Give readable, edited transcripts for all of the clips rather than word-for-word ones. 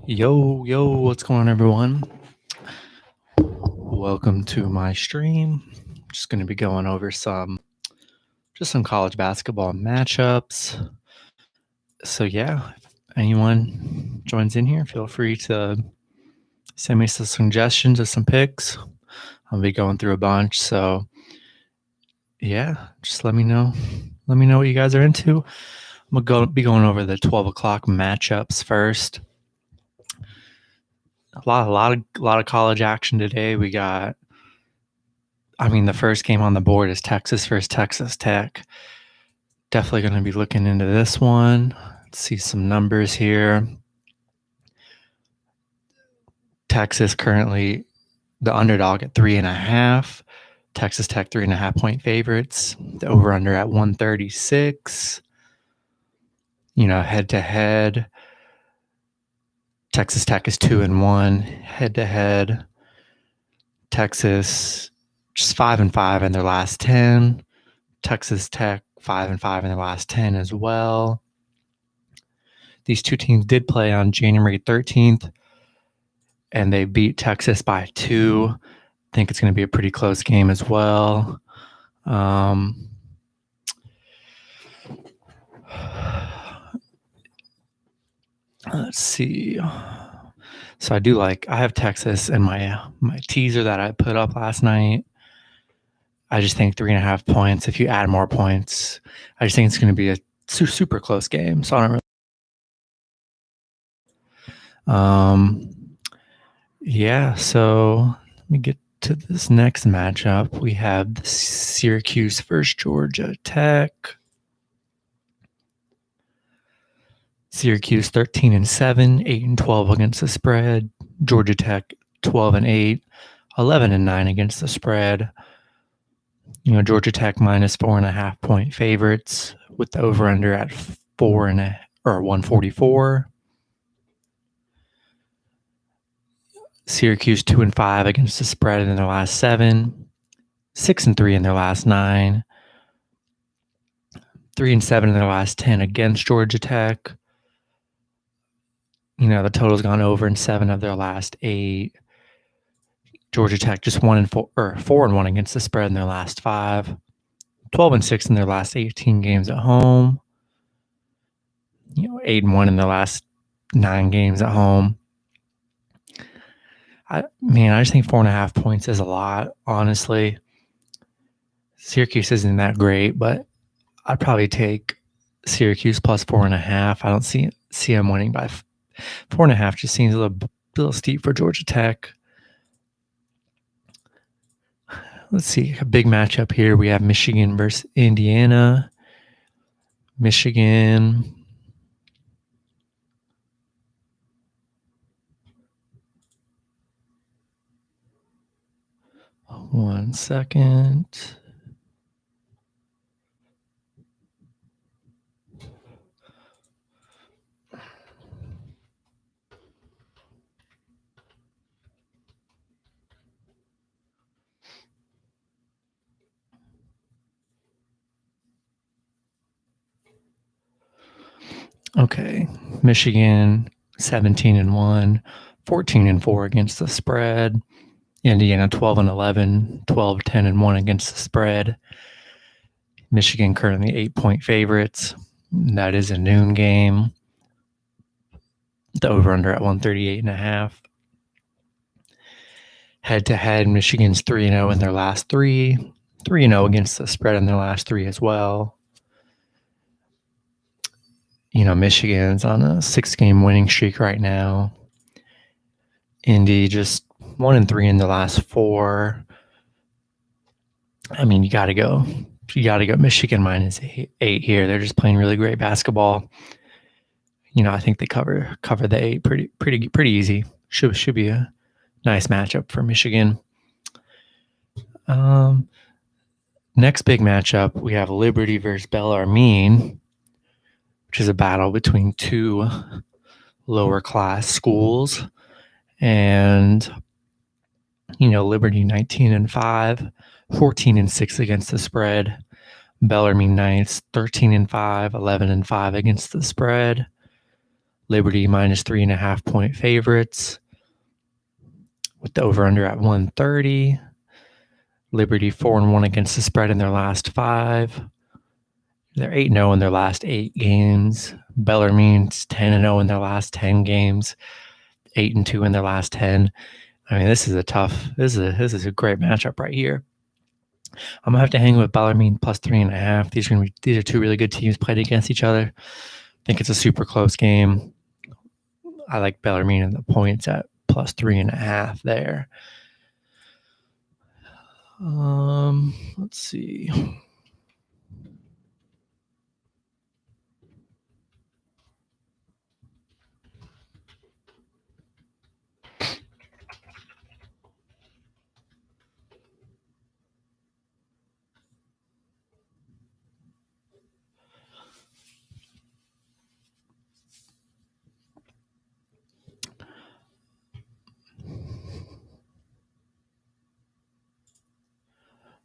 Yo, what's going on, everyone? Welcome to my stream. Just going to be going over some college basketball matchups. So yeah, if anyone joins in here, feel free to send me some suggestions of some picks. I'll be going through a bunch. So yeah, just let me know. Let me know what you guys are into. I'm gonna be going over the 12 o'clock matchups first. A lot of college action today. We got. The first game on the board is Texas versus Texas Tech. Definitely going to be looking into this one. Let's see some numbers here. Texas currently the underdog at 3.5. Texas Tech 3.5 point favorites. The over under at 136. Head to head. Texas Tech is 2-1 head to head. Texas just 5-5 in their last 10. Texas Tech 5-5 in their last 10 as well. These two teams did play on January 13th, and they beat Texas by 2. I think it's going to be a pretty close game as well. Let's see. So I have Texas in my teaser that I put up last night. I just think 3.5 points. If you add more points, I just think it's going to be a super close game. So I don't really. Yeah. So let me get to this next matchup. We have the Syracuse versus Georgia Tech. Syracuse 13-7, 8-12 against the spread. Georgia Tech 12-8, 11-9 against the spread. Georgia Tech minus 4.5 point favorites with the over under at 144. Syracuse 2-5 against the spread in their last 7, 6-3 in their last 9, 3-7 in their last 10 against Georgia Tech. The total's gone over in 7 of their last 8. Georgia Tech just 4-1 against the spread in their last 5. 12-6 in their last 18 games at home. 8-1 in their last 9 games at home. I just think 4.5 points is a lot, honestly. Syracuse isn't that great, but I'd probably take Syracuse plus 4.5. I don't see them winning by 4.5. Just seems a little steep for Georgia Tech. Let's see, a big matchup here. We have Michigan versus Indiana. Michigan. One second. Okay, Michigan 17-1, 14-4 against the spread. Indiana 12-11, 12-10-1 against the spread. Michigan currently 8-point favorites. That is a noon game. The over-under at 138.5. Head-to-head, Michigan's 3-0 in their last 3. 3-0 against the spread in their last 3 as well. Michigan's on a 6-game winning streak right now. Indy just 1-3 in the last 4. You got to go. You got to go Michigan minus 8 here. They're just playing really great basketball. I think they cover the 8 pretty easy. Should be a nice matchup for Michigan. Next big matchup, we have Liberty versus Bellarmine, which is a battle between 2 lower class schools. And, Liberty 19-5, 14-6 against the spread. Bellarmine Knights 13-5, 11-5 against the spread. Liberty minus 3.5 point favorites with the over-under at 130. Liberty 4-1 against the spread in their last 5. They're 8-0 in their last 8 games. Bellarmine's 10-0 in their last 10 games. 8-2 in their last 10. I mean, this is a great matchup right here. I'm gonna have to hang with Bellarmine plus 3.5. These are two really good teams played against each other. I think it's a super close game. I like Bellarmine and the points at plus 3.5 there. Let's see.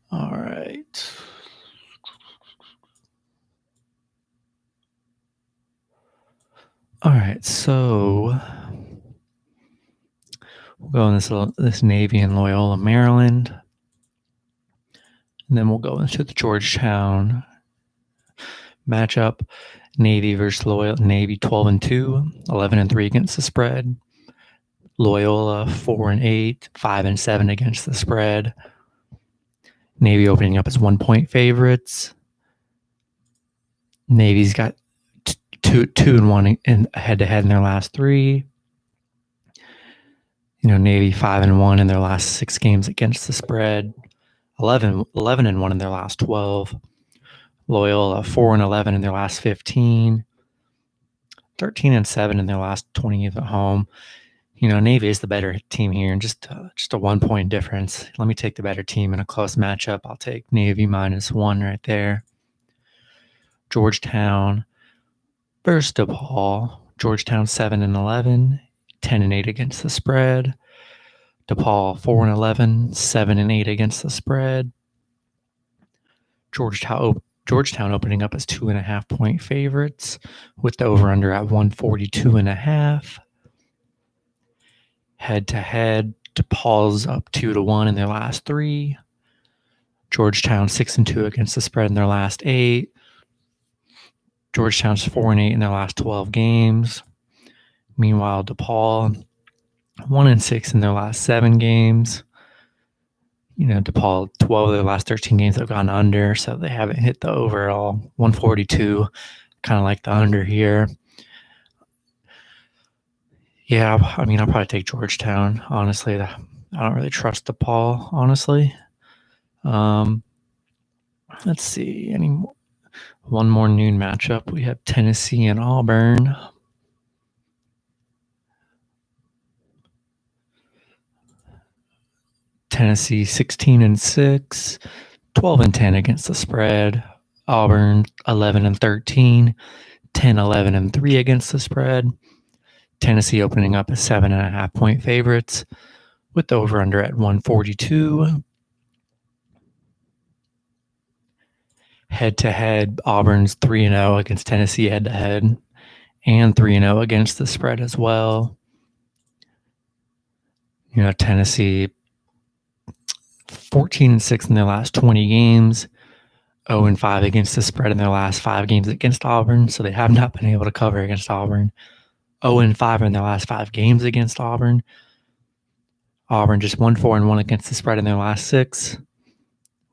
All right. All right, so we'll go in this Navy and Loyola, Maryland. And then we'll go into the Georgetown matchup. Navy versus Loyola. Navy 12-2, 11-3 against the spread. Loyola 4-8, 5-7 against the spread. Navy opening up as 1-point favorites. Navy's got 2-1 in head-to-head in their last 3. Navy 5-1 in their last 6 games against the spread. 11-1 in their last 12. Loyola 4-11 in their last 15. 13-7 in their last 20 at home. Navy is the better team here, and just a 1-point difference. Let me take the better team in a close matchup. I'll take Navy -1 right there. Georgetown versus DePaul. Georgetown 7-11, 10-8 against the spread. DePaul 4-11, 7-8 against the spread. Georgetown opening up as 2.5-point favorites with the over-under at 142.5. Head-to-head, DePaul's up 2-1 in their last 3. Georgetown 6-2 against the spread in their last 8. Georgetown's 4-8 in their last 12 games. Meanwhile, DePaul 1-6 in their last 7 games. DePaul 12 of their last 13 games have gone under, so they haven't hit the over at all. 142, kind of like the under here. Yeah, I mean, I'll probably take Georgetown. Honestly, I don't really trust DePaul. Honestly, let's see. One more noon matchup. We have Tennessee and Auburn. Tennessee 16-6, 12-10 against the spread. Auburn 11-13, 10-11-3 against the spread. Tennessee opening up as 7.5-point favorites with the over-under at 142. Head-to-head, Auburn's 3-0 against Tennessee head-to-head and 3-0 against the spread as well. Tennessee 14-6 in their last 20 games, 0-5 against the spread in their last 5 games against Auburn, so they have not been able to cover against Auburn. 0-5 in their last 5 games against Auburn. Auburn just 1-4-1 against the spread in their last 6.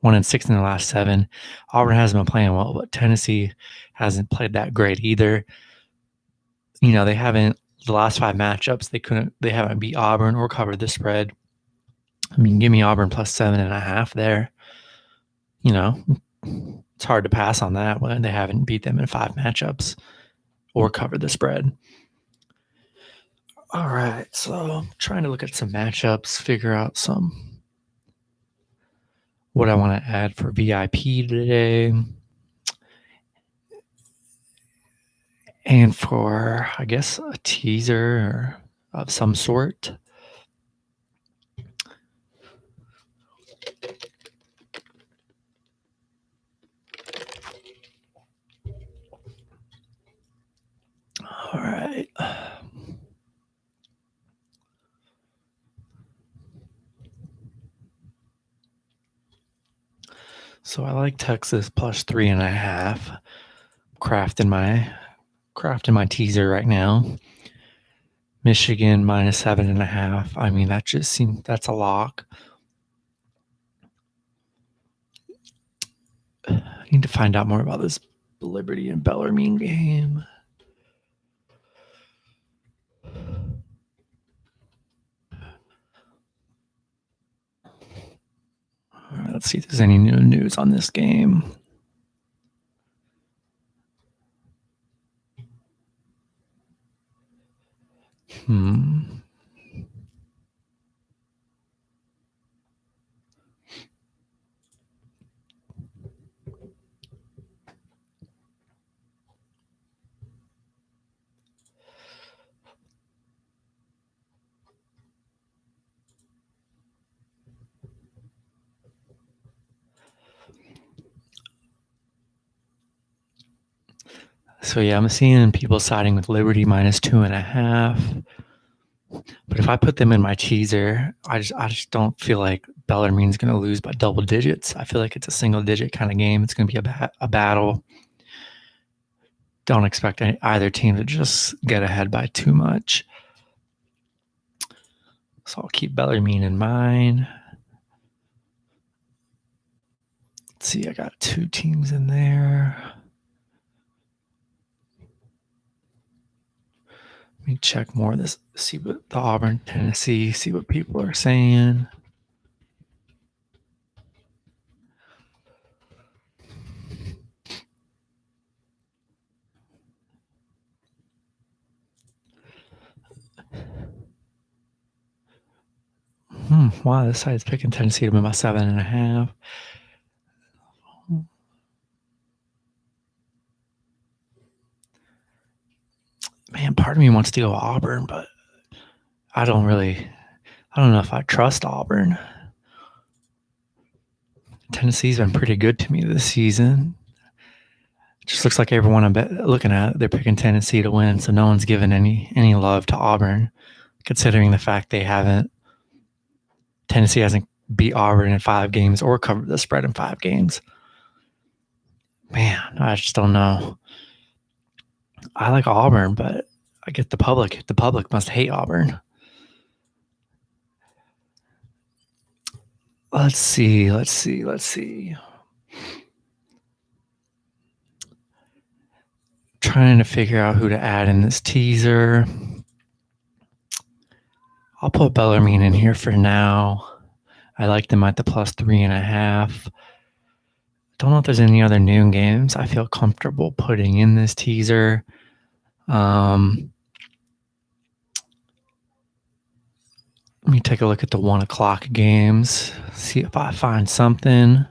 1-6 in their last 7. Auburn hasn't been playing well, but Tennessee hasn't played that great either. They haven't, the last 5 matchups, they haven't beat Auburn or covered the spread. I mean, give me Auburn plus 7.5 there. It's hard to pass on that when they haven't beat them in 5 matchups or covered the spread. All right, so I'm trying to look at some matchups, figure out what I want to add for VIP today. And for, I guess, a teaser of some sort. All right. So I like Texas plus 3.5. Crafting my teaser right now. Michigan minus 7.5. I mean, that's a lock. I need to find out more about this Liberty and Bellarmine game. All right, let's see if there's any new news on this game. So yeah, I'm seeing people siding with Liberty minus 2.5. But if I put them in my teaser, I just don't feel like Bellarmine's going to lose by double digits. I feel like it's a single digit kind of game. It's going to be a battle. Don't expect either team to just get ahead by too much. So I'll keep Bellarmine in mind. Let's see, I got 2 teams in there. Let me check more of this, see what the Auburn, Tennessee, see what people are saying. Wow, this side's picking Tennessee to win by 7.5. Man, part of me wants to go Auburn, but I don't know if I trust Auburn. Tennessee's been pretty good to me this season. It just looks like everyone I'm looking at, they're picking Tennessee to win, so no one's given any love to Auburn, considering the fact Tennessee hasn't beat Auburn in 5 games or covered the spread in 5 games. Man, I just don't know. I like Auburn, but I get the public. The public must hate Auburn. Let's see. Trying to figure out who to add in this teaser. I'll put Bellarmine in here for now. I like them at the plus 3.5. Don't know if there's any other noon games I feel comfortable putting in this teaser. Let me take a look at the 1 o'clock games, see if I find something.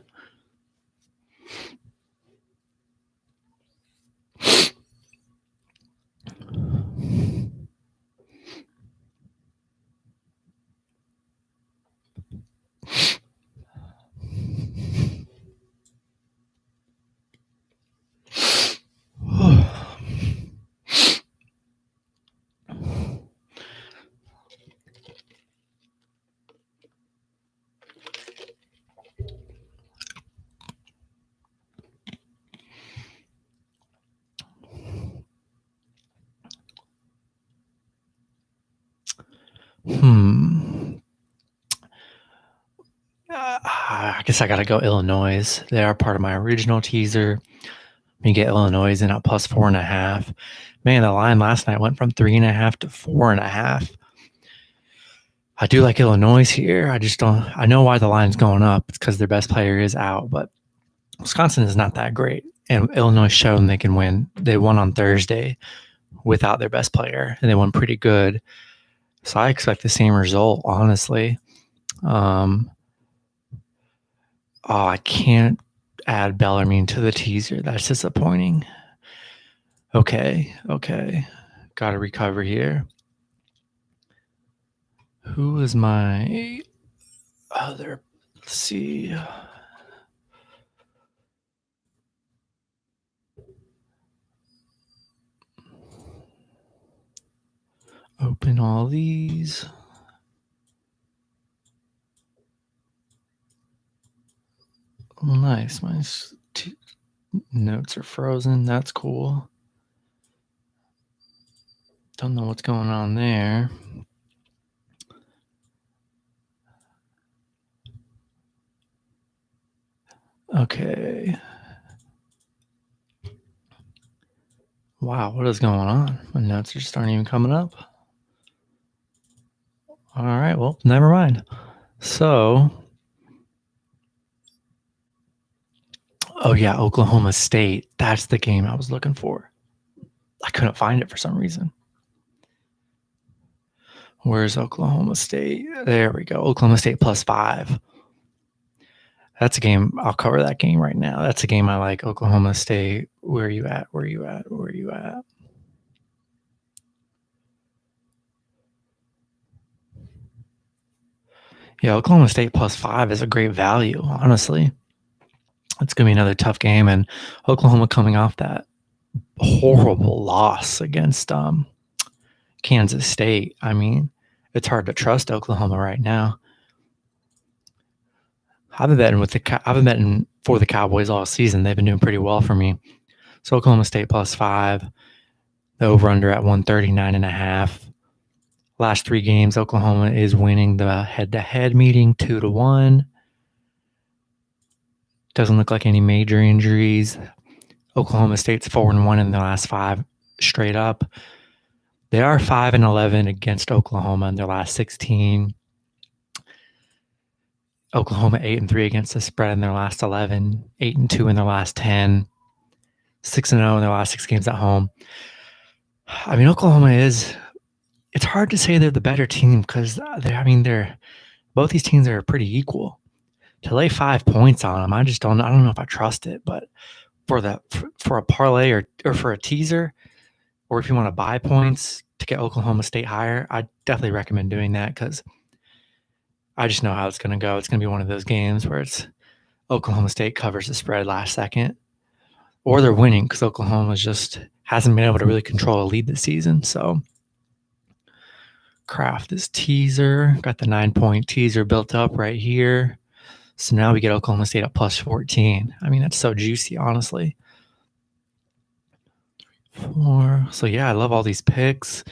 I guess I got to go Illinois. They are part of my original teaser. Let me get Illinois in at plus 4.5. Man, the line last night went from 3.5 to 4.5. I do like Illinois here. I know why the line's going up. It's because their best player is out, but Wisconsin is not that great. And Illinois shown they can win. They won on Thursday without their best player, and they won pretty good. So I expect the same result, honestly. I can't add Bellarmine to the teaser. That's disappointing. Okay. Got to recover here. Who is my other? Let's see. Open all these. Nice. My notes are frozen. That's cool. Don't know what's going on there. Okay. Wow, what is going on? My notes just aren't even coming up. All right, well, never mind. So, oh yeah, Oklahoma State. That's the game I was looking for. I couldn't find it for some reason. Where's Oklahoma State? There we go. Oklahoma State +5. That's a game. I'll cover that game right now. That's a game I like. Oklahoma State. Where are you at? Where are you at? Where are you at? Yeah, Oklahoma State +5 is a great value, honestly. It's going to be another tough game. And Oklahoma coming off that horrible loss against Kansas State. I mean, it's hard to trust Oklahoma right now. I've been betting for the Cowboys all season. They've been doing pretty well for me. So Oklahoma State +5. The over/under at 139.5. Last 3 games, Oklahoma is winning the head-to-head meeting 2-1. Doesn't look like any major injuries. Oklahoma State's 4-1 in their last 5 straight up. They are 5-11 against Oklahoma in their last 16. Oklahoma 8-3 against the spread in their last 11. 8-2 in their last 10. 6-0 in their last 6 games at home. I mean, Oklahoma is. It's hard to say they're the better team because both these teams are pretty equal. To lay 5 points on them, I don't know if I trust it. But for a parlay or for a teaser, or if you want to buy points to get Oklahoma State higher, I definitely recommend doing that because I just know how it's going to go. It's going to be one of those games where it's Oklahoma State covers the spread last second, or they're winning because Oklahoma just hasn't been able to really control a lead this season. So craft this teaser. Got the 9-point teaser built up right here. So now we get Oklahoma State at +14. I mean, that's so juicy, honestly. 4. So yeah, I love all these picks.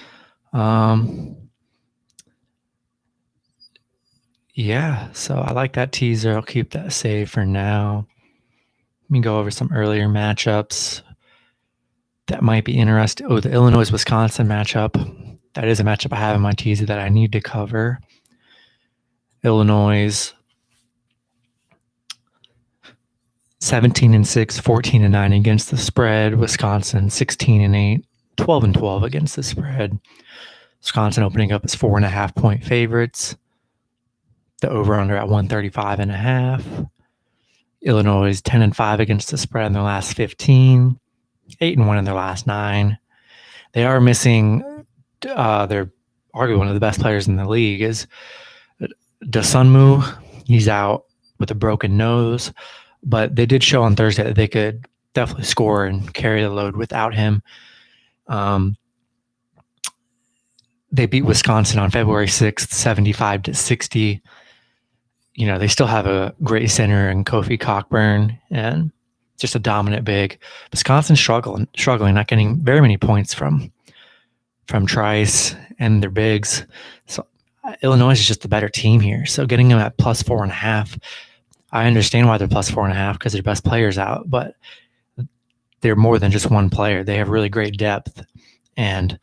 Yeah, so I like that teaser. I'll keep that saved for now. Let me go over some earlier matchups that might be interesting. Oh, the Illinois-Wisconsin matchup. That is a matchup I have in my teaser that I need to cover. Illinois 17-6, 14-9 against the spread. Wisconsin 16-8, 12-12 against the spread. Wisconsin opening up as 4.5-point favorites. The over/under at 135.5. Illinois 10-5 against the spread in their last 15. 8-1 in their last 9. They are missing. They're arguably one of the best players in the league is Dosunmu. He's out with a broken nose, but they did show on Thursday that they could definitely score and carry the load without him. They beat Wisconsin on February 6th, 75-60. You know, they still have a great center in Kofi Cockburn and just a dominant big. Wisconsin's struggling, not getting very many points from Trice and their bigs. So Illinois is just the better team here. So getting them at +4.5, I understand why they're +4.5 because their best player's out, but they're more than just one player. They have really great depth, and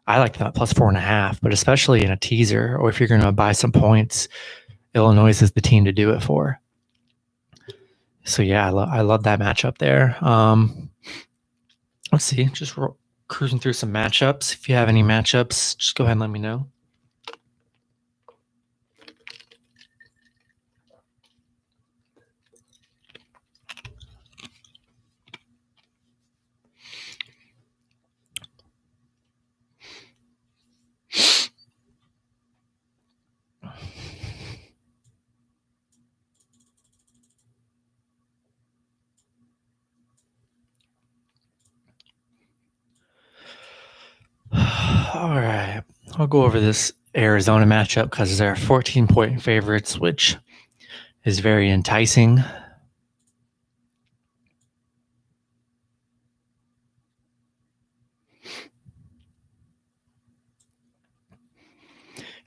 I like them at +4.5. But especially in a teaser, or if you're going to buy some points, Illinois is the team to do it for. So yeah, I love that matchup there. Let's see, just cruising through some matchups. If you have any matchups, just go ahead and let me know. All right, I'll go over this Arizona matchup because they're 14-point favorites, which is very enticing.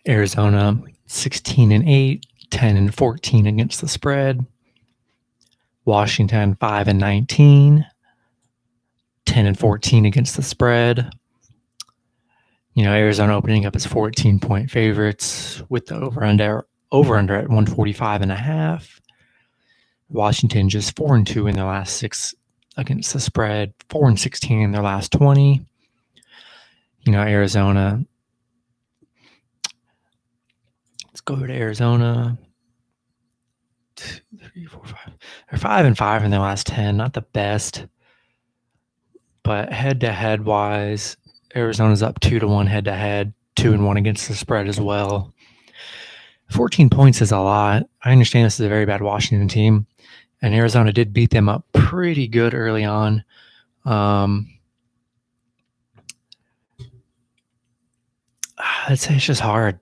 Arizona 16-8, 10-14 against the spread. Washington 5-19, 10-14 against the spread. Arizona opening up as 14-point favorites with the over-under at 145.5. Washington just 4-2 in their last 6 against the spread, 4-16 in their last 20. Arizona. Let's go over to Arizona. 2, 3, 4, 5. They're 5-5 in their last 10. Not the best, but head-to-head wise, Arizona's up 2-1 head-to-head, 2-1 against the spread as well. 14 points is a lot. I understand this is a very bad Washington team, and Arizona did beat them up pretty good early on. I'd say it's just hard.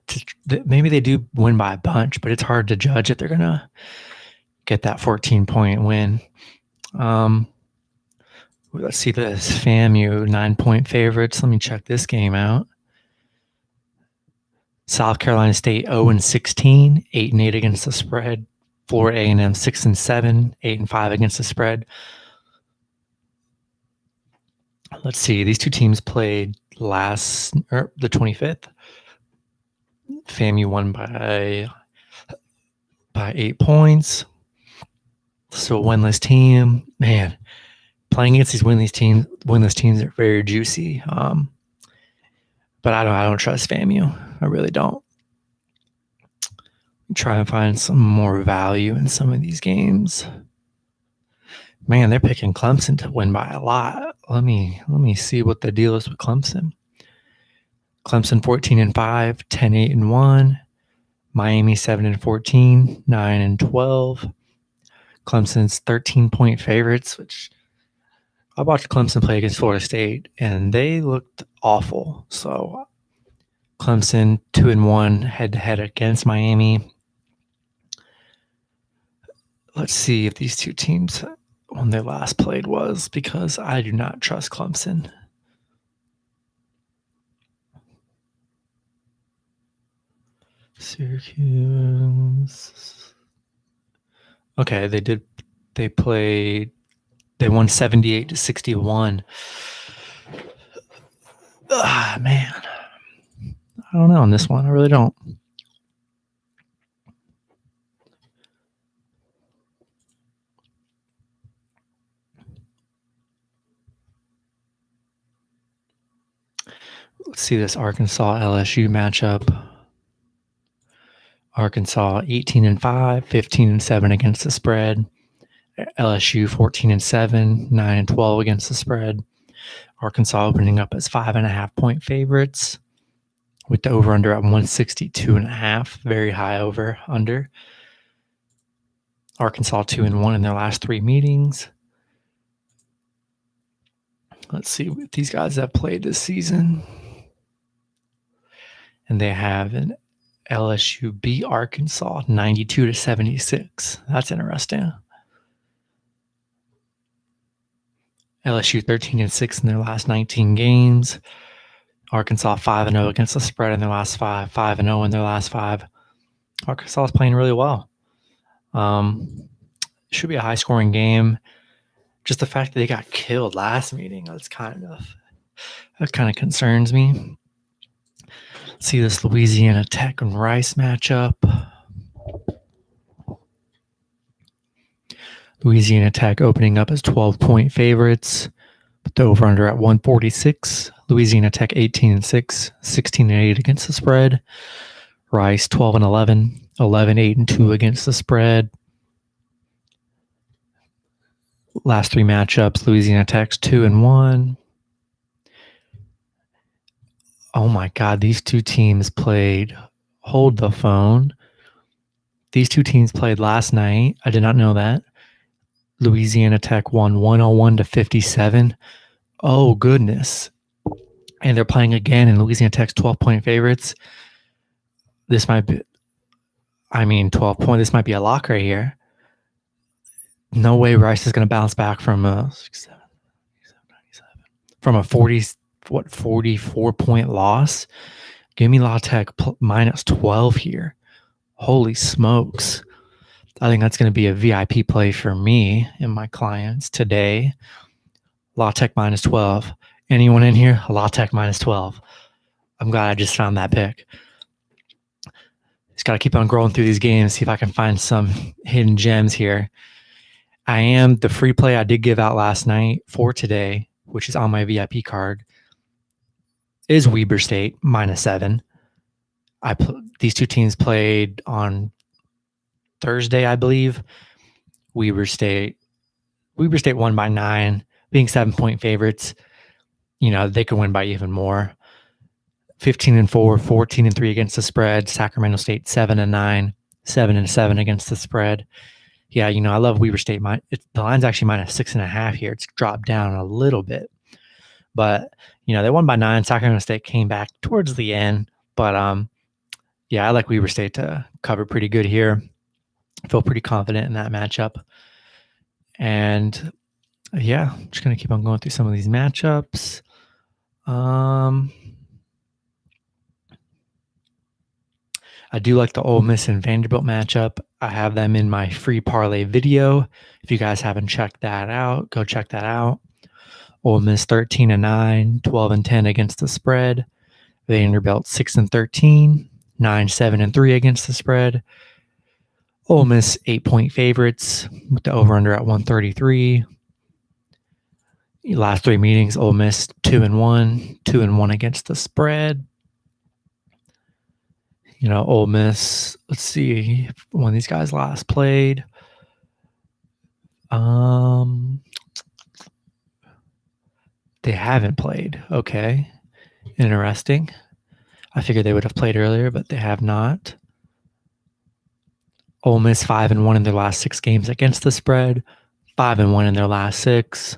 Maybe they do win by a bunch, but it's hard to judge if they're going to get that 14-point win. Let's see this. FAMU, 9-point favorites. Let me check this game out. South Carolina State 0-16, 8-8 against the spread. Florida A&M 6-7, 8-5 against the spread. Let's see. These two teams played the 25th. FAMU won by 8 points. So a winless team, man. Playing against these winless teams are very juicy. But I don't trust FAMU. I really don't. Try and find some more value in some of these games. Man, they're picking Clemson to win by a lot. Let me see what the deal is with Clemson. Clemson 14-5, 10-8-1. Miami 7-14, 9-12. Clemson's 13-point favorites, which I watched Clemson play against Florida State, and they looked awful. So Clemson 2-1 head-to-head against Miami. Let's see if these two teams, when they last played was, because I do not trust Clemson. Syracuse. Okay, they won 78-61. Man. I don't know on this one. I really don't. Let's see this Arkansas LSU matchup. Arkansas 18-5, 15-7 against the spread. LSU 14-7, 9-12 against the spread. Arkansas opening up as 5.5-point favorites with the over-under at 162.5. Very high over-under. Arkansas 2-1 in their last 3 meetings. Let's see what these guys have played this season. And they have an LSU beat Arkansas 92-76. That's interesting. LSU 13-6 in their last 19 games. Arkansas 5-0 against the spread in their last 5. 5-0 in their last 5. Arkansas is playing really well. Should be a high-scoring game. Just the fact that they got killed last meeting, that kind of concerns me. Let's see this Louisiana Tech and Rice matchup. Louisiana Tech opening up as 12-point favorites, with the over-under at 146. Louisiana Tech 18-6, 16-8 against the spread. Rice 12-11, 11-8-2 against the spread. Last 3 matchups, Louisiana Tech's 2-1. Oh my God, these two teams played. Hold the phone. These two teams played last night. I did not know that. Louisiana Tech won 101-57. Oh, goodness. And they're playing again in Louisiana Tech's 12-point favorites. This might be, 12-point. This might be a lock right here. No way Rice is going to bounce back from a 44-point loss. Give me La Tech minus 12 here. Holy smokes. I think that's going to be a VIP play for me and my clients today. La Tech minus 12. Anyone in here? La Tech minus 12. I'm glad I just found that pick. Just got to keep on growing through these games, see if I can find some hidden gems here. The free play I did give out last night for today, which is on my VIP card, is Weber State minus 7. These two teams played on Thursday, I believe. Weber State won by 9, being 7-point favorites. They could win by even more. 15-4, 14-3 against the spread. Sacramento State 7-9, 7-7 against the spread. Yeah, I love Weber State. The line's actually minus 6.5 here. It's dropped down a little bit, but they won by 9. Sacramento State came back towards the end, but I like Weber State to cover pretty good here. I feel pretty confident in that matchup, and I'm just gonna keep on going through some of these matchups. I do like the Ole Miss and Vanderbilt matchup. I have them in my free parlay video. If you guys haven't checked that out, go check that out. Ole Miss 13-9, 12-10 against the spread. Vanderbilt 6-13, 9-7-3 against the spread. Ole Miss 8-point favorites with the over/under at 133. Last 3 meetings, Ole Miss 2-1, 2-1 against the spread. Ole Miss, let's see when these guys last played. They haven't played. Okay. Interesting. I figured they would have played earlier, but they have not. Ole Miss 5-1 in their last 6 games against the spread. 5-1 in their last 6.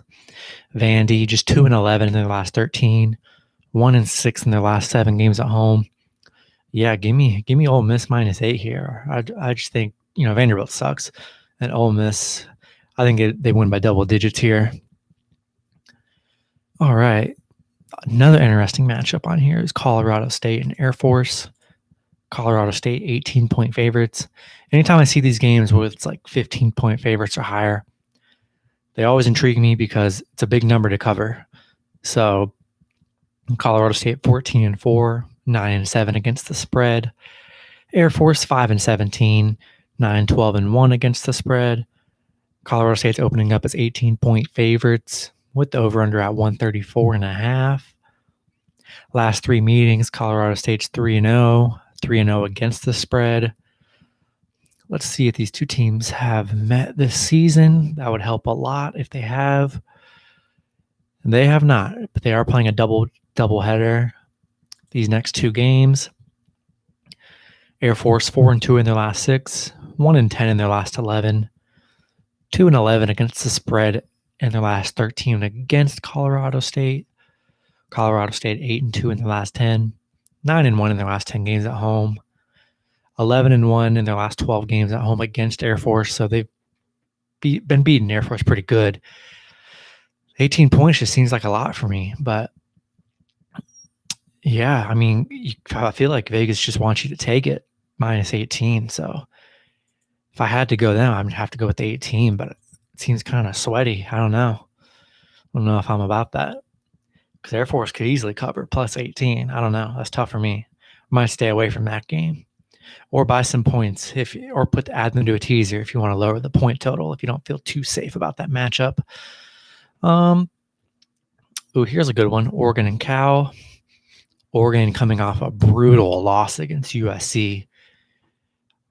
Vandy just 2-11 in their last 13. 1-6 in their last 7 games at home. Yeah, give me Ole Miss minus 8 here. I just think Vanderbilt sucks, and Ole Miss, I think they win by double digits here. All right, another interesting matchup on here is Colorado State and Air Force. Colorado State 18-point favorites. Anytime I see these games where it's like 15-point favorites or higher, they always intrigue me because it's a big number to cover. So Colorado State 14-4. 9-7 against the spread. Air Force 5-17, 9-12-1 against the spread. Colorado State's opening up as 18-point favorites with the over/under at 134.5. Last 3 meetings, Colorado State's 3-0, 3-0 against the spread. Let's see if these two teams have met this season. That would help a lot if they have. They have not, but they are playing a double-header these next 2 games. Air Force 4-2 in their last 6, 1-10 in their last 11, 2-11 against the spread in their last 13 against Colorado State. Colorado State 8-2 in their last 10, 9-1 in their last 10 games at home, 11-1 in their last 12 games at home against Air Force. So they've been beating Air Force pretty good. 18 points just seems like a lot for me, but yeah, I feel like Vegas just wants you to take it, minus 18. So if I had to go then, I would have to go with the 18, but it seems kind of sweaty. I don't know. I don't know if I'm about that. Because Air Force could easily cover plus 18. I don't know. That's tough for me. I might stay away from that game. Or buy some points or add them to a teaser if you want to lower the point total if you don't feel too safe about that matchup. Here's a good one. Oregon and Cal. Oregon coming off a brutal loss against USC.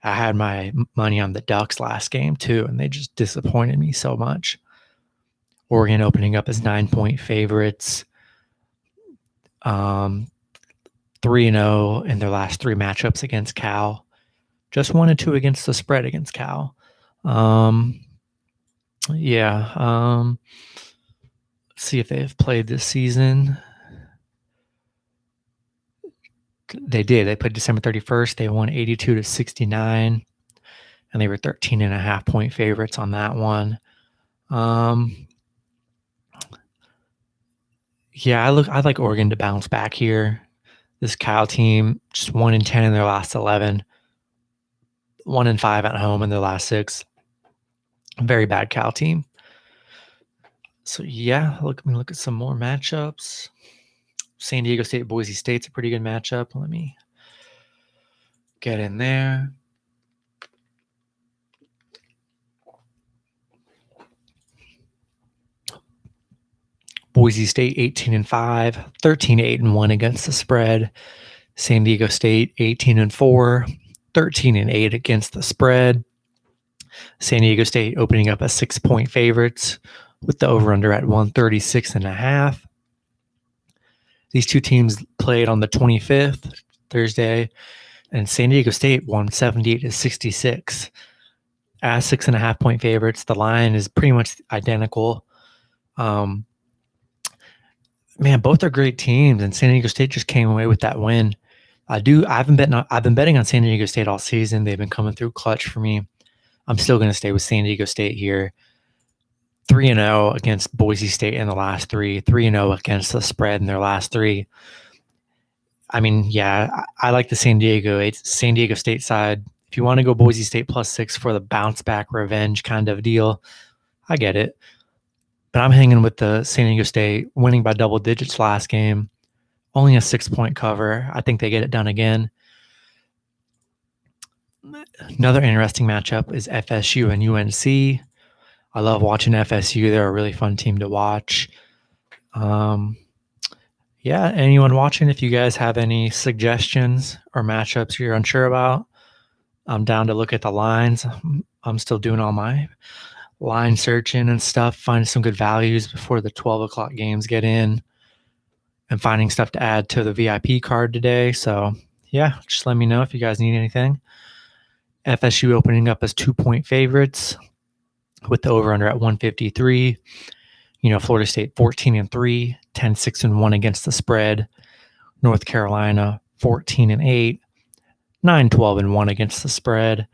I had my money on the Ducks last game too, and they just disappointed me so much. Oregon opening up as 9-point favorites. 3-0 in their last 3 matchups against Cal. Just 1-2 against the spread against Cal. Let's see if they've played this season. They did. They played December 31st. They won 82-69, and they were 13.5-point favorites on that one. I like Oregon to bounce back here. This Cal team, just 1-10 in their last 11, 1-5 at home in their last 6. Very bad Cal team. So yeah, let me look at some more matchups. San Diego State, Boise State's a pretty good matchup. Let me get in there. Boise State 18-5, 13-8-1 against the spread. San Diego State 18-4, 13-8 against the spread. San Diego State opening up as 6-point favorites with the over-under at 136.5. These two teams played on the 25th, Thursday, and San Diego State won 78-66. As 6.5-point favorites, the line is pretty much identical. Man, both are great teams, and San Diego State just came away with that win. I've been betting on San Diego State all season. They've been coming through clutch for me. I'm still going to stay with San Diego State here. 3-0 against Boise State in the last 3. 3-0 against the spread in their last 3. I mean, yeah, I like the San Diego State side. If you want to go Boise State +6 for the bounce back revenge kind of deal, I get it. But I'm hanging with the San Diego State winning by double digits last game. Only a 6-point cover. I think they get it done again. Another interesting matchup is FSU and UNC. I love watching FSU. They're a really fun team to watch. Yeah, anyone watching, if you guys have any suggestions or matchups you're unsure about, I'm down to look at the lines. I'm still doing all my line searching and stuff, finding some good values before the 12 o'clock games get in, and finding stuff to add to the VIP card today. So yeah, just let me know if you guys need anything. FSU opening up as 2-point favorites with the over-under at 153. Florida State 14-3, 10-6-1 against the spread. North Carolina 14-8, 9-12-1 against the spread.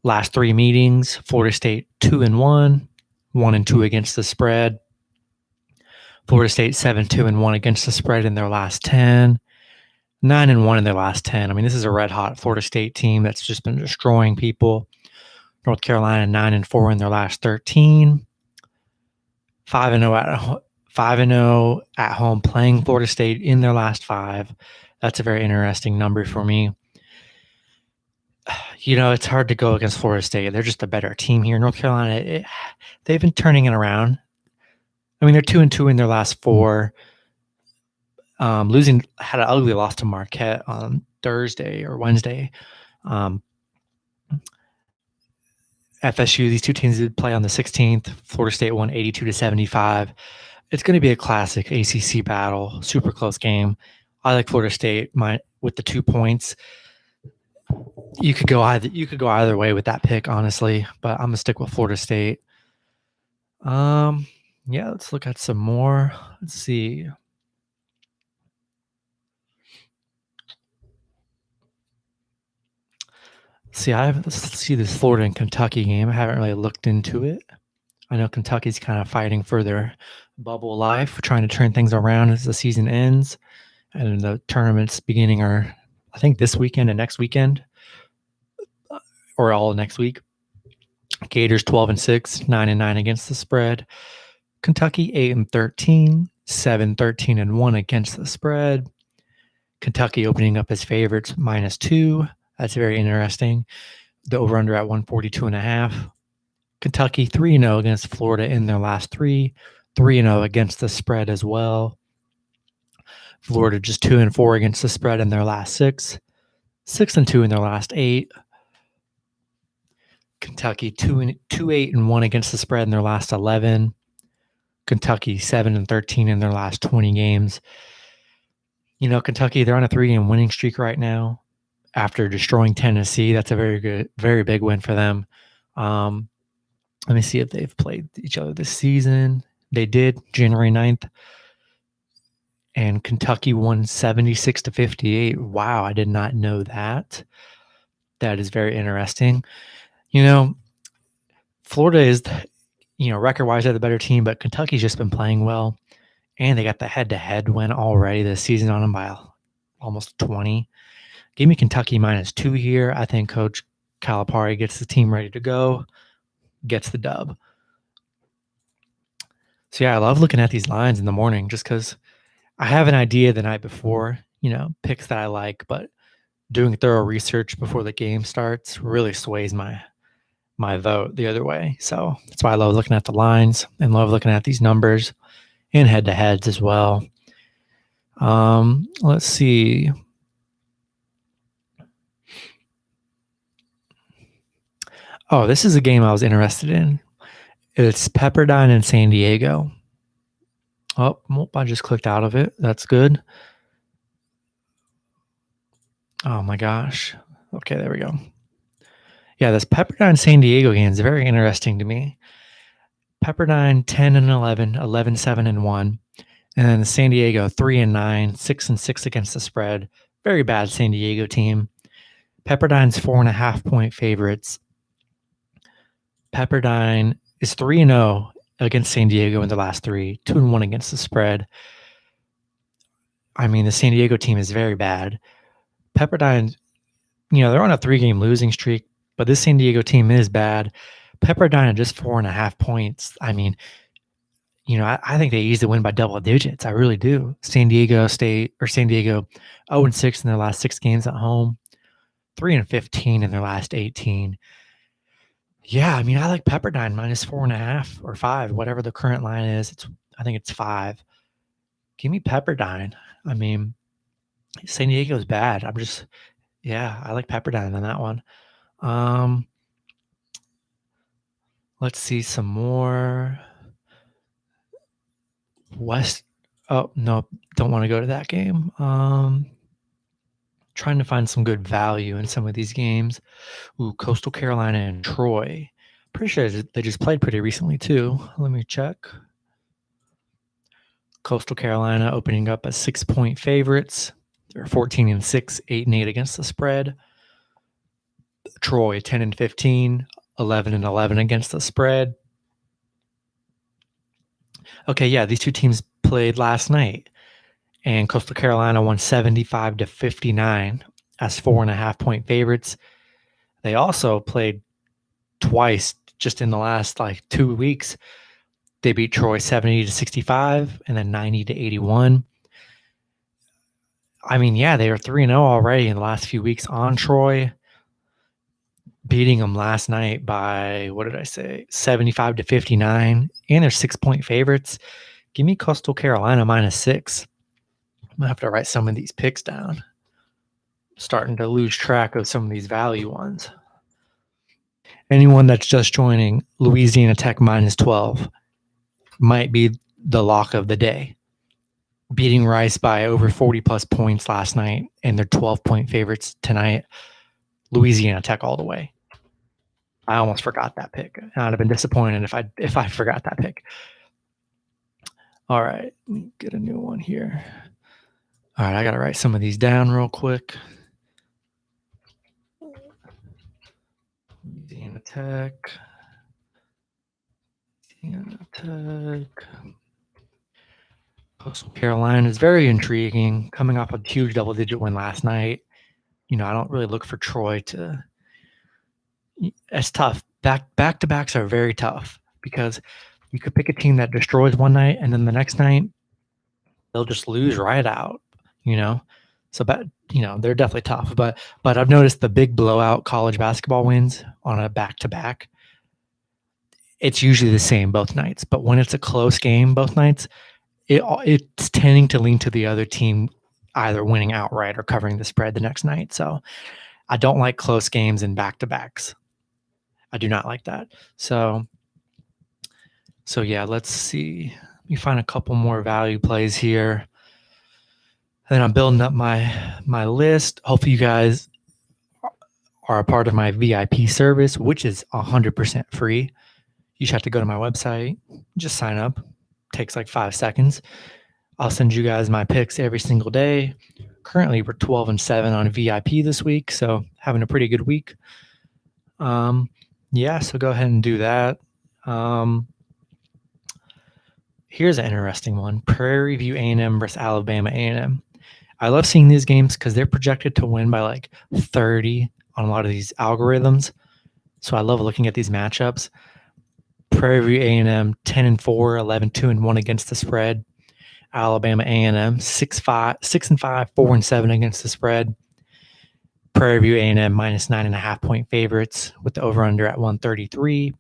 Last 3 meetings, Florida State 2-1, 1-2 against the spread. Florida State 7-2-1 against the spread in their last 10. 9-1 in their last 10. I mean, this is a red-hot Florida State team that's just been destroying people. North Carolina 9-4 in their last 13. 5-0 at home playing Florida State in their last 5. That's a very interesting number for me. It's hard to go against Florida State. They're just a better team here. North Carolina, they've been turning it around. I mean, they're 2-2 in their last 4. Had an ugly loss to Marquette on Thursday or Wednesday. FSU, these two teams did play on the 16th. Florida State won 82-75. It's going to be a classic ACC battle, super close game. I like Florida State with the 2 points. You could go either way with that pick, honestly, but I'm gonna stick with Florida State. Yeah, let's look at some more. Let's see. Let's see this Florida and Kentucky game. I haven't really looked into it. I know Kentucky's kind of fighting for their bubble life, trying to turn things around as the season ends, and the tournaments beginning are, I think, this weekend and next weekend, or all next week. Gators 12-6, 9-9 against the spread. Kentucky 8-13, 7-13-1 against the spread. Kentucky opening up as favorites -2. That's very interesting. The over-under at 142.5. Kentucky 3-0 against Florida in their last 3. 3-0 against the spread as well. Florida just 2-4 against the spread in their last 6. 6-2 in their last 8. Kentucky 2-8-1 against the spread in their last 11. Kentucky 7-13 in their last 20 games. Kentucky, they're on a 3-game winning streak right now after destroying Tennessee. That's a very big win for them. Let me see if they've played each other this season. They did, January 9th. And Kentucky won 76-58. Wow, I did not know that. That is very interesting. Florida is, record-wise, they're the better team, but Kentucky's just been playing well. And they got the head-to-head win already this season on them by almost 20. Give me Kentucky -2 here. I think Coach Calipari gets the team ready to go, gets the dub. So, yeah, I love looking at these lines in the morning just because I have an idea the night before, picks that I like, but doing thorough research before the game starts really sways my vote the other way. So that's why I love looking at the lines and love looking at these numbers and head-to-heads as well. Let's see. Oh, this is a game I was interested in. It's Pepperdine and San Diego. Oh, I just clicked out of it. That's good. Oh my gosh. Okay, there we go. Yeah, this Pepperdine San Diego game is very interesting to me. Pepperdine 10-11, 11-7-1, and then San Diego 3-9, 6-6 against the spread. Very bad San Diego team. Pepperdine's 4.5-point favorites. Pepperdine is 3-0 against San Diego in the last 3, 2-1 against the spread. I mean, the San Diego team is very bad. Pepperdine, they're on a 3-game losing streak, but this San Diego team is bad. Pepperdine at just 4.5 points. I mean, I think they easily win by double digits. I really do. San Diego 0-6 in their last 6 games at home, 3-15 in their last 18. Yeah, I mean, I like Pepperdine -4.5 or 5, whatever the current line is. I think it's 5. Give me Pepperdine. I mean, San Diego's bad. I like Pepperdine on that one. Let's see some more. West. Oh, no, don't want to go to that game. Trying to find some good value in some of these games. Ooh, Coastal Carolina and Troy. Pretty sure they just played pretty recently too. Let me check. Coastal Carolina opening up as 6-point favorites. They're 14-6, 8-8 against the spread. Troy 10-15, 11-11 against the spread. Okay, yeah, these two teams played last night, and Coastal Carolina won 75-59 as 4.5-point favorites. They also played twice just in the last 2 weeks. They beat Troy 70-65 and then 90-81. I mean, yeah, they are 3-0 already in the last few weeks on Troy, beating them last night by, 75-59, and they're 6-point favorites. Give me Coastal Carolina -6. I'm going to have to write some of these picks down. I'm starting to lose track of some of these value ones. Anyone that's just joining, Louisiana Tech -12 might be the lock of the day. Beating Rice by over 40-plus points last night, and they're 12-point favorites tonight. Louisiana Tech all the way. I almost forgot that pick. I'd have been disappointed if I forgot that pick. All right, let me get a new one here. All right, I got to write some of these down real quick. Louisiana Tech. Coastal Carolina is very intriguing, coming off a huge double-digit win last night. I don't really look for Troy to. It's tough. Back-to-backs are very tough because you could pick a team that destroys one night and then the next night they'll just lose right out. So they're definitely tough. But I've noticed the big blowout college basketball wins on a back-to-back. It's usually the same both nights, but when it's a close game both nights, it's tending to lean to the other team either winning outright or covering the spread the next night. So I don't like close games in back-to-backs. I do not like that. So yeah, let's see. Let me find a couple more value plays here. And then I'm building up my list. Hopefully you guys are a part of my VIP service, which is 100% free. You just have to go to my website, just sign up. Takes 5 seconds. I'll send you guys my picks every single day. Currently, we're 12-7 on VIP this week, so having a pretty good week. Yeah, so go ahead and do that. Here's an interesting one. Prairie View A&M versus Alabama A&M. I love seeing these games because they're projected to win by like 30 on a lot of these algorithms. So I love looking at these matchups. Prairie View A&M 10-4, 11-2-1 against the spread. Alabama A&M 6-5, 6-5, 4-7 against the spread. Prairie View A&M minus 9.5 point favorites with the over/under at 133.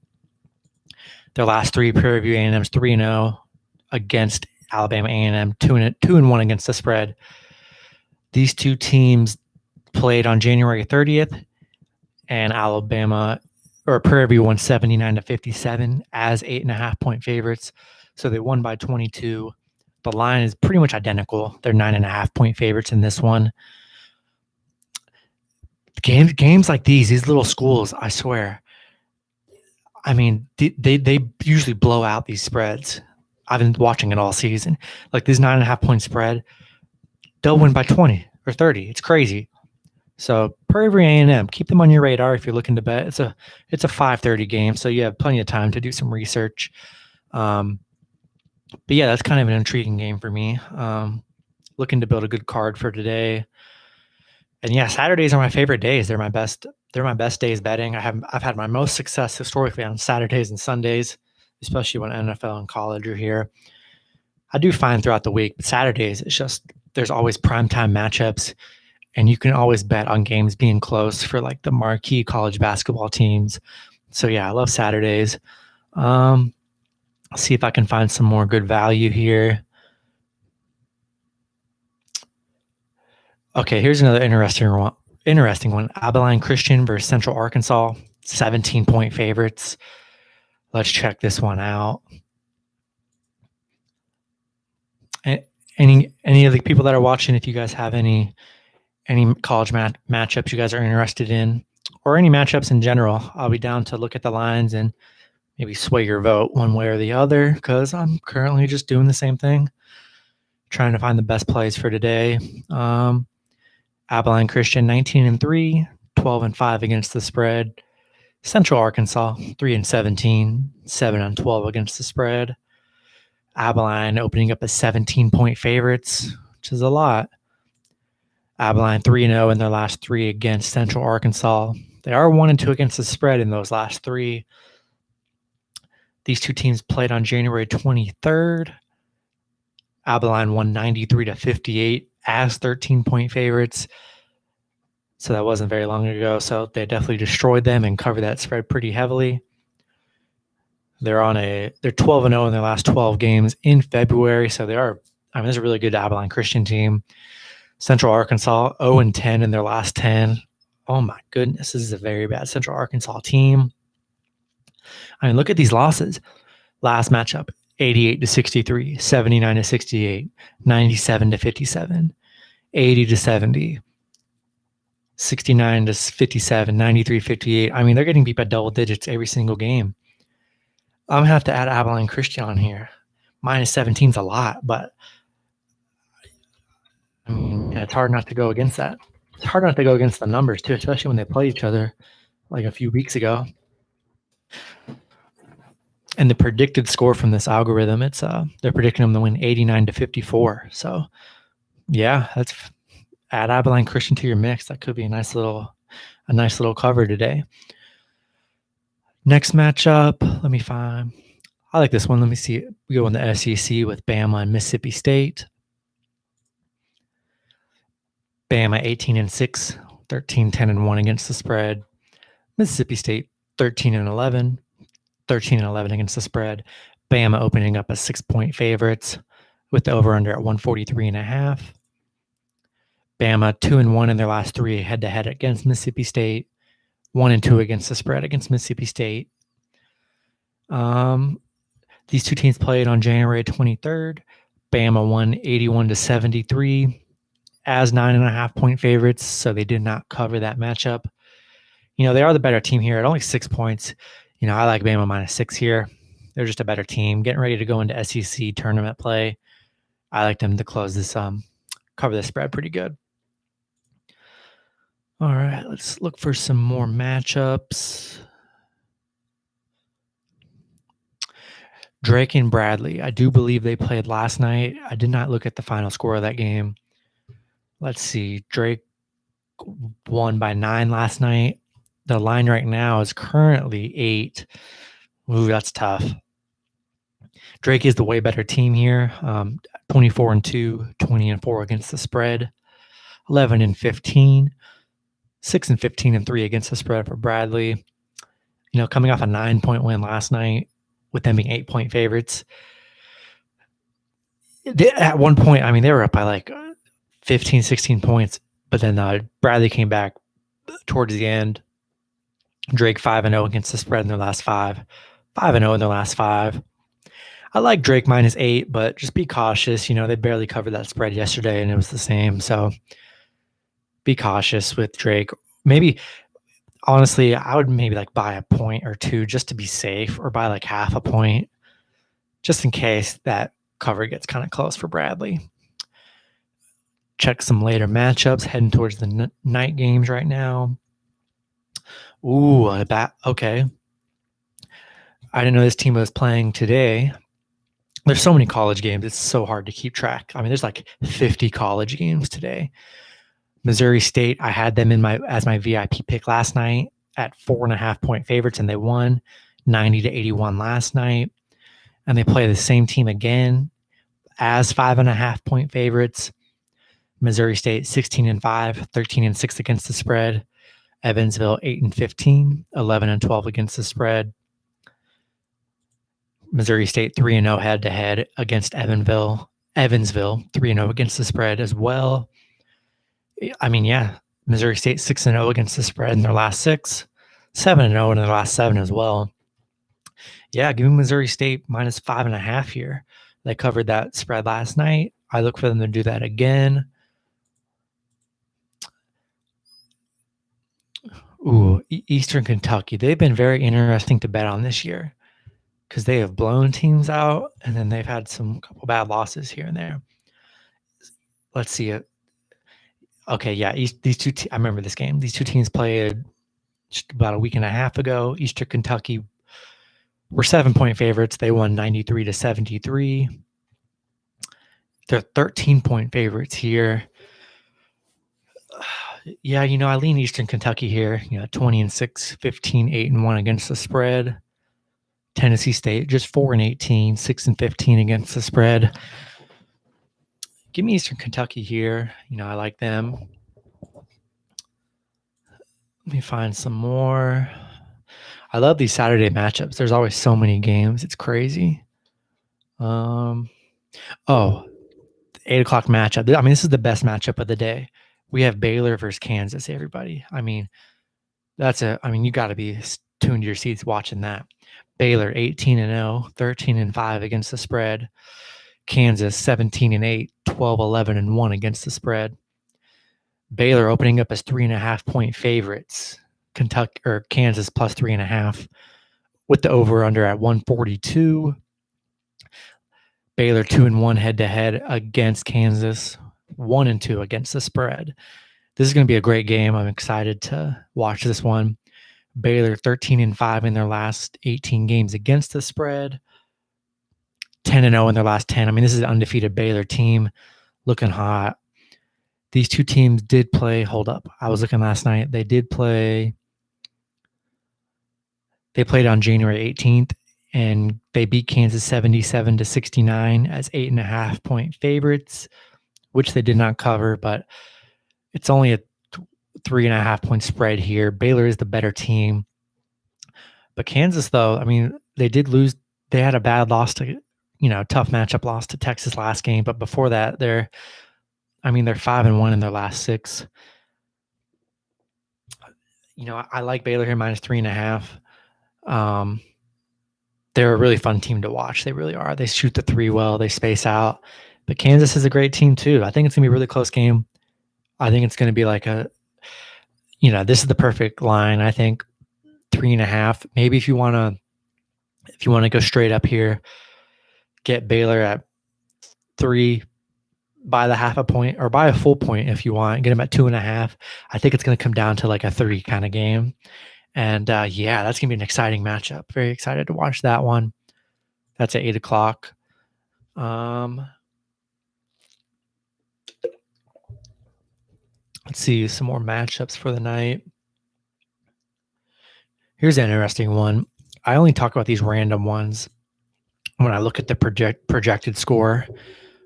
Their last three, Prairie View A&M's 3-0 against Alabama A&M, 2-1 against the spread. These two teams played on January 30th, and Prairie View won 79-57 as 8.5 point favorites. So they won by 22. The line is pretty much identical. They're 9.5 point favorites in this one. Games like these little schools, I swear. I mean, they usually blow out these spreads. I've been watching it all season. Like this 9.5 point spread, they'll win by 20 or 30. It's crazy. So Prairie View A&M, keep them on your radar if you're looking to bet. It's a 5:30 game, so you have plenty of time to do some research. But yeah, that's kind of an intriguing game for me. Looking to build a good card for today. And yeah, Saturdays are my favorite days. They're my best days betting. I've had my most success historically on Saturdays and Sundays, especially when NFL and college are here. I do fine throughout the week, but Saturdays, it's just there's always primetime matchups, and you can always bet on games being close for like the marquee college basketball teams. So yeah, I love Saturdays. I'll see if I can find some more good value here. Okay, here's another interesting one. Abilene Christian versus Central Arkansas, 17-point favorites. Let's check this one out. Any of the people that are watching, if you guys have any college matchups you guys are interested in, or any matchups in general, I'll be down to look at the lines and maybe sway your vote one way or the other, because I'm currently just doing the same thing, trying to find the best plays for today. Abilene Christian 19-3, 12-5 against the spread. Central Arkansas 3-17, 7-12 against the spread. Abilene opening up as 17-point favorites, which is a lot. Abilene 3-0 in their last three against Central Arkansas. They are 1-2 against the spread in those last three. These two teams played on January 23rd. Abilene won 93-58 as 13-point favorites. So that wasn't very long ago. So they definitely destroyed them and covered that spread pretty heavily. They're 12-0 in their last 12 games in February. So there's a really good Abilene Christian team. Central Arkansas 0-10 in their last 10. Oh my goodness, this is a very bad Central Arkansas team. I mean, look at these losses. Last matchup, 88-63, 79-68, 97-57, 80-70, 69-57, 93-58. I mean, they're getting beat by double digits every single game. I'm going to have to add Abilene Christian on here. Minus 17 is a lot, but I mean, yeah, it's hard not to go against that. It's hard not to go against the numbers, too, especially when they play each other like a few weeks ago. And the predicted score from this algorithm, they're predicting them to win 89-54. So, yeah, that's add Abilene Christian to your mix. That could be a nice little cover today. Next matchup, let me find. I like this one. Let me see. We go in the SEC with Bama and Mississippi State. Bama 18-6, 13-10-1 against the spread. Mississippi State 13-11, 13-11 against the spread. Bama opening up as 6-point favorites with the over/under at 143.5. Bama 2-1 in their last three head-to-head against Mississippi State. 1-2 against the spread against Mississippi State. These two teams played on January 23rd. Bama won 81-73 as 9.5-point favorites, so they did not cover that matchup. You know, they are the better team here at only 6 points. You know, I like Bama minus 6 here. They're just a better team. Getting ready to go into SEC tournament play. I like them to close this, cover the spread pretty good. All right, let's look for some more matchups. Drake and Bradley. I do believe they played last night. I did not look at the final score of that game. Let's see. Drake won by 9 last night. The line right now is currently 8. Ooh, that's tough. Drake is the way better team here. 24-2, 20-4 against the spread, 11-15, 6-15-3 against the spread for Bradley. Coming off a 9-point win last night with them being 8-point favorites. At one point, they were up by like 15, 16 points, but then Bradley came back towards the end. Drake 5-0 against the spread in their last 5. 5-0 in their last 5. I like Drake -8, but just be cautious. They barely covered that spread yesterday, and it was the same. So be cautious with Drake. Maybe, honestly, I would maybe like buy a point or two just to be safe, or buy like half a point just in case that cover gets kind of close for Bradley. Check some later matchups, heading towards the night games right now. Ooh, okay. I didn't know this team was playing today. There's so many college games. It's so hard to keep track. There's like 50 college games today. Missouri State, I had them as my VIP pick last night at 4.5-point favorites, and they won 90-81 last night. And they play the same team again as 5.5-point favorites. Missouri State 16-5, 13-6 against the spread. Evansville 8-15, 11-12 against the spread. Missouri State 3-0 head-to-head against Evansville 3-0 against the spread as well. Missouri State 6-0 against the spread in their last 6, 7-0 in their last 7 as well. Yeah, give me Missouri State -5.5 here. They covered that spread last night. I look for them to do that again. Ooh, Eastern Kentucky. They've been very interesting to bet on this year because they have blown teams out, and then they've had some couple bad losses here and there. Let's see it. Okay, yeah, these two. I remember this game. These two teams played just about a week and a half ago. Eastern Kentucky were 7-point favorites. They won 93-73. They're 13-point favorites here. Yeah, I lean Eastern Kentucky here. 20-6, 15-8-1 against the spread. Tennessee State just 4-18, 6-15 against the spread. Give me Eastern Kentucky here. I like them. Let me find some more. I love these Saturday matchups. There's always so many games. It's crazy. 8 o'clock matchup. This is the best matchup of the day. We have Baylor versus Kansas, everybody. You got to be tuned to your seats watching that. Baylor 18-0, 13-5 against the spread. Kansas 17-8, 12-11-1 against the spread. Baylor opening up as 3.5-point favorites. Kansas plus 3.5 with the over/under at 142. Baylor 2-1 head-to-head against Kansas, 1-2 against the spread. This is going to be a great game. I'm excited to watch this one. Baylor 13-5 in their last 18 games against the spread. 10-0 in their last 10. This is an undefeated Baylor team looking hot. These two teams did play. Hold up. I was looking last night. They played on January 18th, and they beat Kansas 77-69 as 8.5-point favorites, which they did not cover, but it's only a 3.5-point spread here. Baylor is the better team. But Kansas, though, they did lose. They had a bad loss to, tough matchup loss to Texas last game. But before that, they're 5-1 in their last 6. I like Baylor here -3.5. They're a really fun team to watch. They really are. They shoot the 3 well. They space out. But Kansas is a great team too. I think it's going to be a really close game. I think it's going to be like this is the perfect line. I think 3.5. Maybe if you want to go straight up here, get Baylor at 3, buy the half a point, or buy a full point if you want. Get them at 2.5. I think it's going to come down to like a 3 kind of game. And that's going to be an exciting matchup. Very excited to watch that one. That's at 8 o'clock. Let's see some more matchups for the night. Here's an interesting one. I only talk about these random ones when I look at the projected score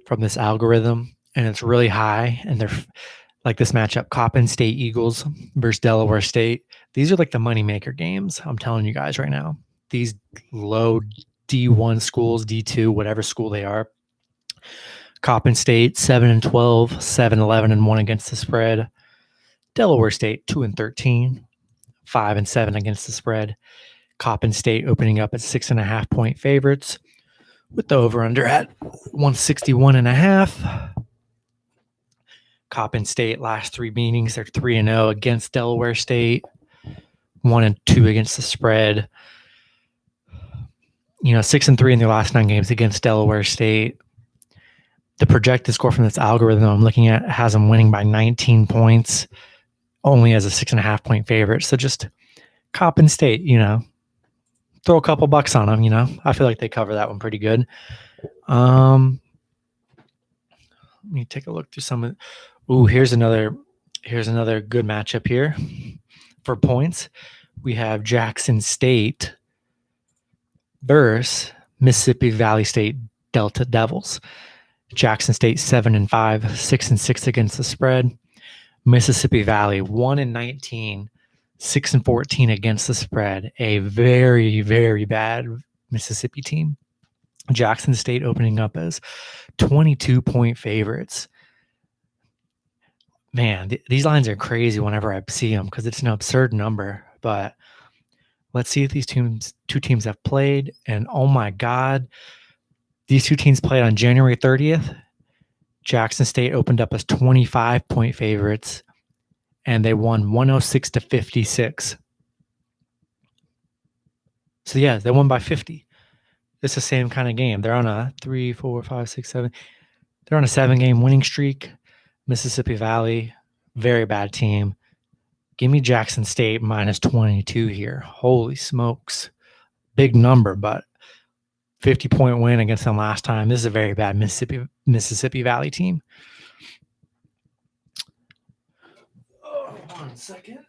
from this algorithm, and it's really high. And they're like this matchup, Coppin State Eagles versus Delaware State. These are like the moneymaker games. I'm telling you guys right now. These low D1 schools, D2, whatever school they are. Coppin State 7-12, 7-11-1 against the spread. Delaware State 2-13, 5-7 against the spread. Coppin State opening up at 6.5-point favorites with the over/under at 161.5. Coppin State last 3 meetings, they're 3-0 against Delaware State, 1-2 against the spread. 6-3 in their last 9 games against Delaware State. The projected score from this algorithm I'm looking at has them winning by 19 points, only as a 6.5-point favorite. So just Coppin State, throw a couple bucks on them. I feel like they cover that one pretty good. Let me take a look through some of. Here's another good matchup here for points. We have Jackson State versus Mississippi Valley State Delta Devils. Jackson State 7-5, 6-6 against the spread. Mississippi Valley 1-19, 6-14 against the spread. A very, very bad Mississippi team. Jackson State opening up as 22-point favorites. Man, these lines are crazy whenever I see them because it's an absurd number. But let's see if these two teams have played. And oh my God, these two teams played on January 30th. Jackson State opened up as 25-point favorites, and they won 106-56. So yeah, they won by 50. It's the same kind of game. They're on a 3, 4, 5, 6, 7. They're on a 7-game winning streak. Mississippi Valley, very bad team. Give me Jackson State minus 22 here. Holy smokes. Big number, but 50-point win against them last time. This is a very bad Mississippi Valley team. Oh, 1 second.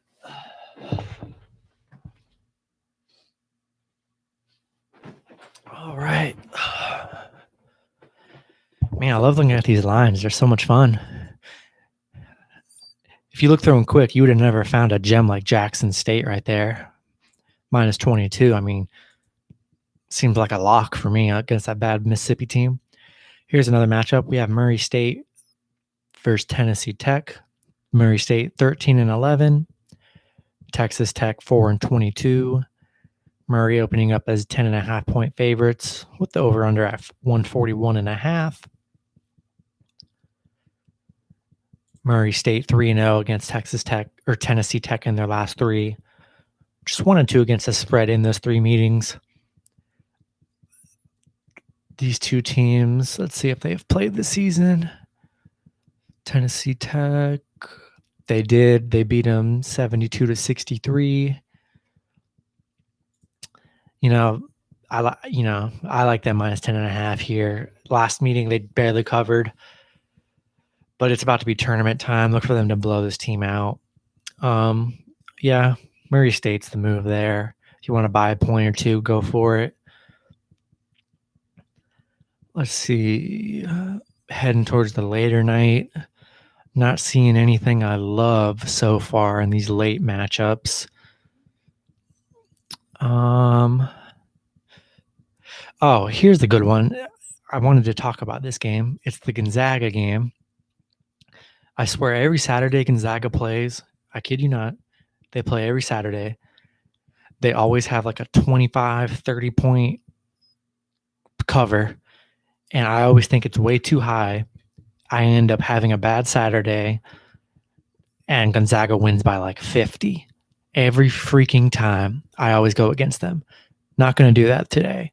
All right. Man, I love looking at these lines. They're so much fun. If you look through them quick, you would have never found a gem like Jackson State right there. Minus 22. I mean, seems like a lock for me against that bad Mississippi team. Here's another matchup. We have Murray State versus Tennessee Tech. Murray State 13-11. Texas Tech 4-22. Murray opening up as 10.5-point favorites with the over/under at 141.5. Murray State 3-0 against Texas Tech or Tennessee Tech in their last 3. Just 1-2 against the spread in those 3 meetings. These two teams, let's see if they've played this season. Tennessee Tech, they did. They beat them 72-63. I like that minus 10.5 here. Last meeting, they barely covered. But it's about to be tournament time. Look for them to blow this team out. Yeah, Murray State's the move there. If you want to buy a point or two, go for it. Let's see. Heading towards the later night. Not seeing anything I love so far in these late matchups. Here's the good one. I wanted to talk about this game. It's the Gonzaga game. I swear every Saturday Gonzaga plays. I kid you not. They play every Saturday. They always have like a 25, 30-point cover. And I always think it's way too high. I end up having a bad Saturday. And Gonzaga wins by like 50. Every freaking time. I always go against them. Not going to do that today.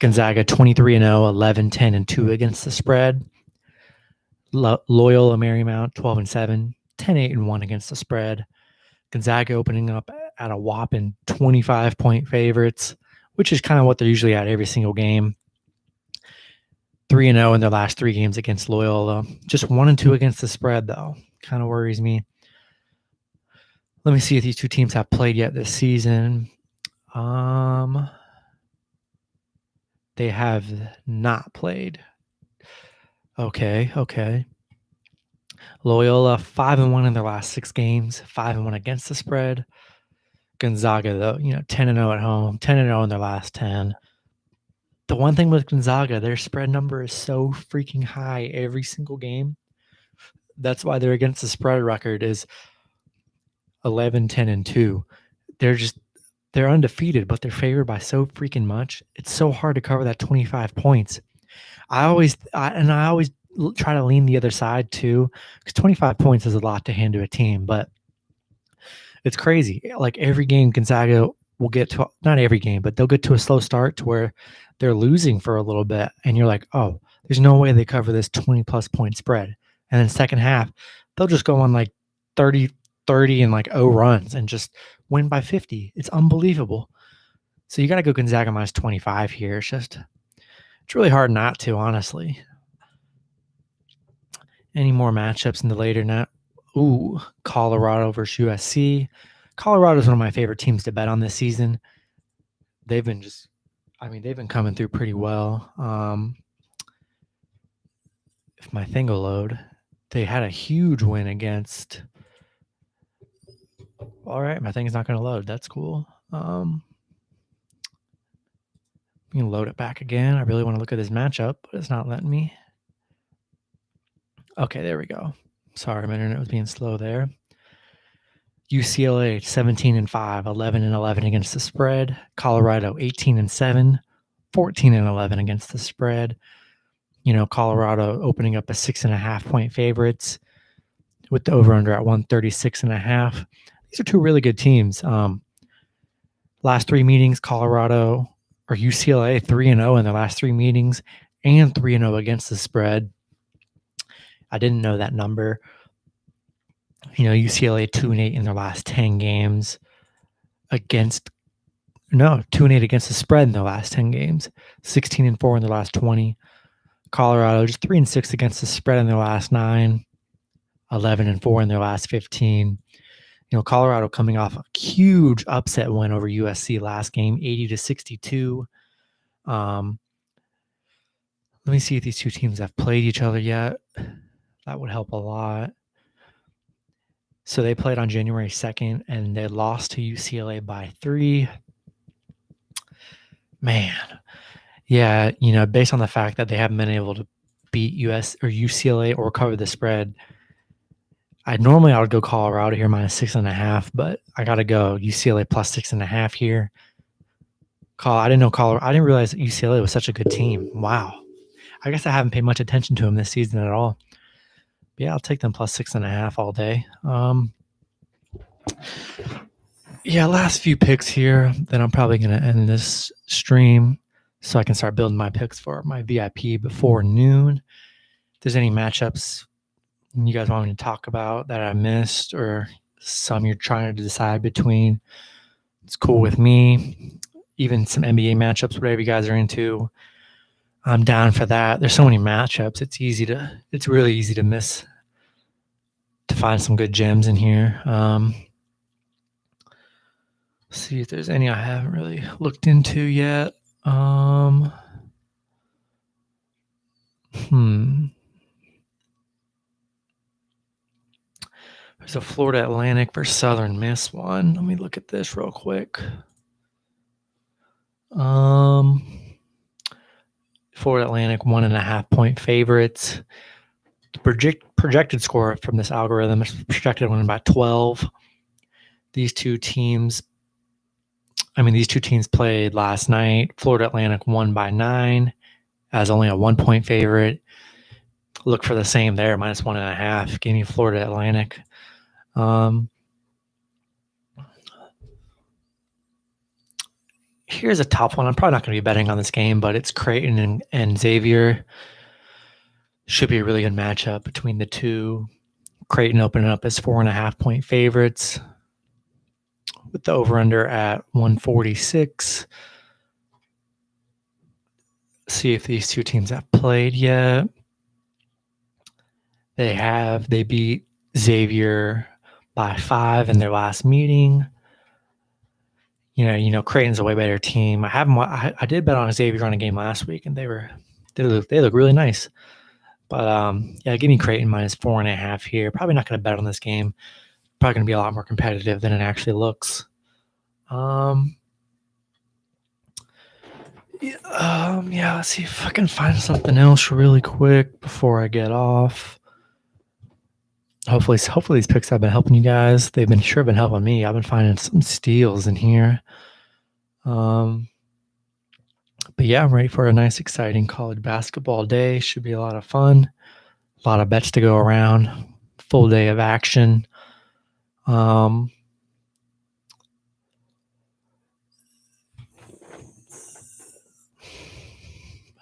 Gonzaga 23-0, 11-10-2 against the spread. Loyola Marymount 12-7, 10-8-1 against the spread. Gonzaga opening up at a whopping 25-point favorites, which is kind of what they're usually at every single game. 3-0 in their last 3 games against Loyola. Just 1-2 against the spread, though. kind of worries me. Let me see if these two teams have played yet this season. They have not played. Okay. Loyola 5-1 in their last 6 games, 5-1 against the spread. Gonzaga, though, 10-0 at home, 10-0 in their last 10. The one thing with Gonzaga, their spread number is so freaking high every single game. That's why they're against the spread record is 11, 10, and 2. They're undefeated, but they're favored by so freaking much. It's so hard to cover that 25 points. I always try to lean the other side too, because 25 points is a lot to hand to a team, but it's crazy. Like every game, Gonzaga will get to, not every game, but they'll get to a slow start to where they're losing for a little bit. And you're like, oh, there's no way they cover this 20-plus point spread. And then second half, they'll just go on like 30 and like 0 runs and just win by 50. It's unbelievable. So you got to go Gonzaga minus 25 here. It's really hard not to, honestly. Any more matchups in the later night? Ooh, Colorado versus USC. Colorado is one of my favorite teams to bet on this season. They've been coming through pretty well. If my thing will load, they had a huge win against. All right, my thing is not going to load. That's cool. You can load it back again. I really want to look at this matchup, but it's not letting me. Okay, there we go. Sorry, my internet was being slow there. UCLA 17-5, 11-11 against the spread. Colorado 18-7, 14-11 against the spread. Colorado opening up a 6.5 point favorites with the over/under at 136.5. These are two really good teams. Last 3 meetings, Colorado or UCLA 3-0 in their last 3 meetings, and 3-0 against the spread. I didn't know that number. UCLA 2-8 in their last 10 games 2-8 against the spread in their last 10 games, 16-4 in their last 20. Colorado just 3-6 against the spread in their last 9, 11-4 in their last 15. Colorado coming off a huge upset win over USC last game, 80-62. Let me see if these two teams have played each other yet. That would help a lot. So they played on January 2nd, and they lost to UCLA by 3. Man. Yeah, based on the fact that they haven't been able to beat US or UCLA or cover the spread, I would go Colorado here minus 6.5, but I got to go UCLA plus 6.5 here. I didn't realize that UCLA was such a good team. Wow. I guess I haven't paid much attention to them this season at all. But yeah, I'll take them plus 6.5 all day. Last few picks here. Then I'm probably going to end this stream so I can start building my picks for my VIP before noon. If there's any matchups you guys want me to talk about that I missed or some you're trying to decide between, it's cool with me. Even some NBA matchups, whatever you guys are into, I'm down for that. There's so many matchups. It's really easy to miss, to find some good gems in here. See if there's any I haven't really looked into yet. There's a Florida Atlantic versus Southern Miss one. Let me look at this real quick. Florida Atlantic 1.5 point favorites. The projected score from this algorithm is projected one by 12. These two teams played last night. Florida Atlantic won by 9 as only a 1 point favorite. Look for the same there, minus 1.5. Give me Florida Atlantic. Here's a tough one. I'm probably not going to be betting on this game, but it's Creighton and Xavier. Should be a really good matchup between the two. Creighton opening up as 4.5 point favorites with the over-under at 146. See if these two teams have played yet. They beat Xavier by 5 in their last meeting. Creighton's a way better team. I did bet on Xavier on a game last week, and they look really nice. But give me Creighton minus 4.5 here. Probably not going to bet on this game. Probably going to be a lot more competitive than it actually looks. Let's see if I can find something else really quick before I get off. Hopefully these picks have been helping you guys. They've been helping me. I've been finding some steals in here. But yeah, I'm ready for a nice, exciting college basketball day. Should be a lot of fun. A lot of bets to go around. Full day of action. I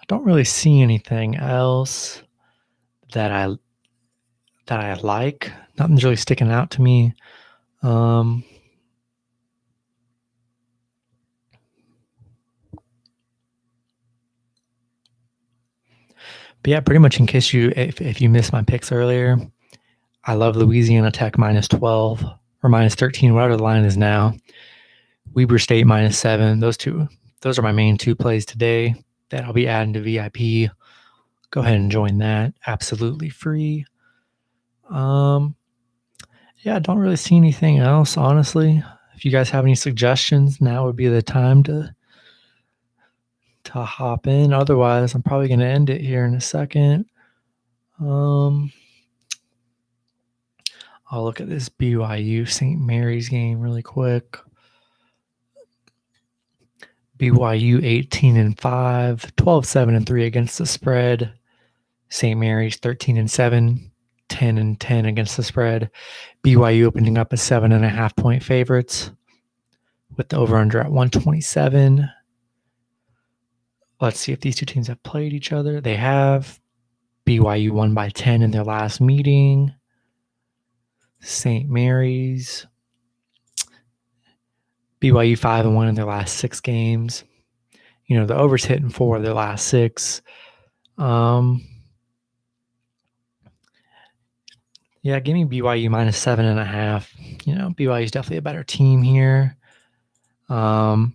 don't really see anything else that I like. Nothing's really sticking out to me. But yeah, pretty much in case if you missed my picks earlier, I love Louisiana Tech minus 12 or minus 13, whatever the line is now. Weber State minus 7. Those are my main 2 plays today that I'll be adding to VIP. Go ahead and join that. Absolutely free. I don't really see anything else, honestly. If you guys have any suggestions, now would be the time to hop in. Otherwise, I'm probably going to end it here in a second. I'll look at this BYU St. Mary's game really quick. BYU 18-5, 12-7-3 against the spread. St. Mary's 13-7, 10-10 against the spread. BYU opening up as 7.5 point favorites with the over-under at 127. Let's see if these two teams have played each other. They have. BYU won by 10 in their last meeting. St. Mary's. BYU 5-1 in their last 6 games. The over's hitting 4 of their last 6. Give me BYU minus 7.5. BYU is definitely a better team here. I'm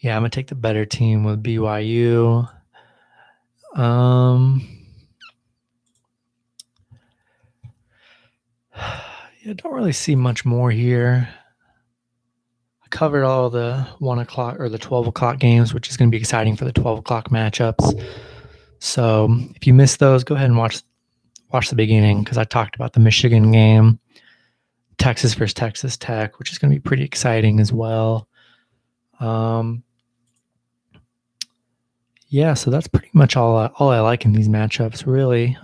going to take the better team with BYU. Don't really see much more here. I covered all the 1 o'clock or the 12 o'clock games, which is going to be exciting for the 12 o'clock matchups. So if you missed those, go ahead and watch the beginning because I talked about the Michigan game, Texas versus Texas Tech, which is going to be pretty exciting as well. So that's pretty much all I like in these matchups, really.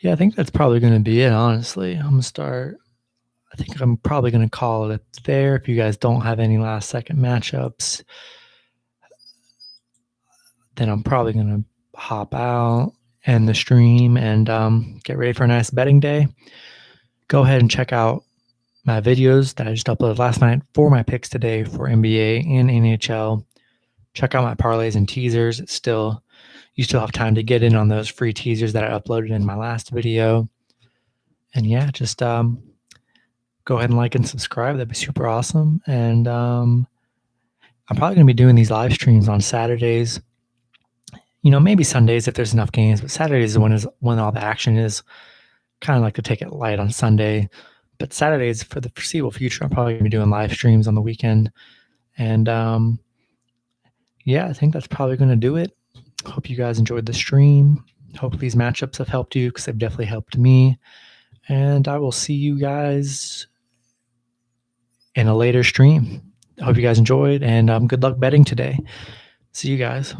I think that's probably going to be it, honestly. I think I'm probably going to call it there. If you guys don't have any last second matchups, then I'm probably going to hop out, end the stream, and get ready for a nice betting day. Go ahead and check out my videos that I just uploaded last night for my picks today for NBA and NHL. Check out my parlays and teasers. You still have time to get in on those free teasers that I uploaded in my last video. And just go ahead and like and subscribe. That'd be super awesome. And I'm probably going to be doing these live streams on Saturdays. Maybe Sundays if there's enough games, but Saturdays is when all the action is. Kind of like to take it light on Sunday, but Saturdays for the foreseeable future, I'm probably going to be doing live streams on the weekend. And I think that's probably going to do it. Hope you guys enjoyed the stream. Hope these matchups have helped you because they've definitely helped me. And I will see you guys in a later stream. I hope you guys enjoyed, and good luck betting today. See you guys.